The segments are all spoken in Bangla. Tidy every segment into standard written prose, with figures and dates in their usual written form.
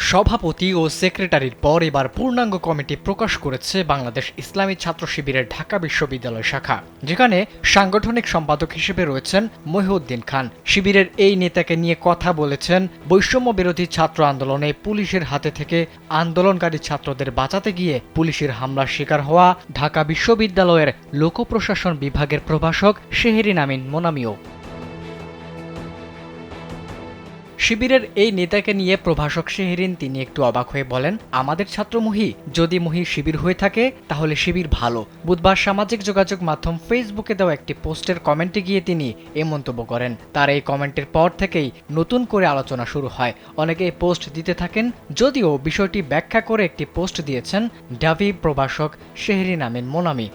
সভাপতি ও সেক্রেটারির পর এবার পূর্ণাঙ্গ কমিটি প্রকাশ করেছে বাংলাদেশ ইসলামী ছাত্র শিবিরের ঢাকা বিশ্ববিদ্যালয় শাখা, যেখানে সাংগঠনিক সম্পাদক হিসেবে রয়েছেন মহিউদ্দিন খান। শিবিরের এই নেতাকে নিয়ে কথা বলেছেন বৈষম্য বিরোধী ছাত্র আন্দোলনে পুলিশের হাতে থেকে আন্দোলনকারী ছাত্রদের বাঁচাতে গিয়ে পুলিশের হামলার শিকার হওয়া ঢাকা বিশ্ববিদ্যালয়ের লোকপ্রশাসন বিভাগের প্রভাষক শেহরিন আমিন মোনামিও। শিবিরের এই নেতাকে নিয়ে প্রভাষক শেহরিন তিনি একটু অবাক হয়ে বলেন, আমাদের ছাত্র মহি, যদি মহি শিবির হয়ে থাকে তাহলে শিবির ভালো। বুধবার সামাজিক যোগাযোগ মাধ্যম ফেসবুকে দেওয়া একটি পোস্টের কমেন্টে গিয়ে তিনি এ মন্তব্য করেন। তার এই কমেন্টের পর থেকেই নতুন করে আলোচনা শুরু হয়। অনেকে পোস্ট দিতে থাকেন, যদিও বিষয়টি ব্যাখ্যা করে একটি পোস্ট দিয়েছেন ডাভি প্রভাষক শেহরিন আমিন মোনামি।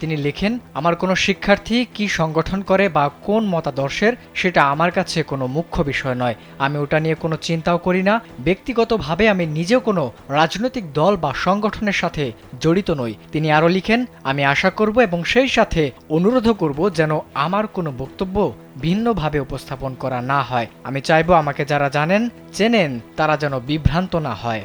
তিনি লেখেন, আমার কোনো শিক্ষার্থী কি সংগঠন করে বা কোন মতাদর্শের সেটা আমার কাছে কোনো মুখ্য বিষয় নয়। আমি ওটা নিয়ে কোনো চিন্তাও করি না। ব্যক্তিগতভাবে আমি নিজেও কোনো রাজনৈতিক দল বা সংগঠনের সাথে জড়িত নই। তিনি আরও লিখেন, আমি আশা করব এবং সেই সাথে অনুরোধও করব যেন আমার কোনো বক্তব্য ভিন্নভাবে উপস্থাপন করা না হয়। আমি চাইব আমাকে যারা জানেন চেনেন তারা যেন বিভ্রান্ত না হয়।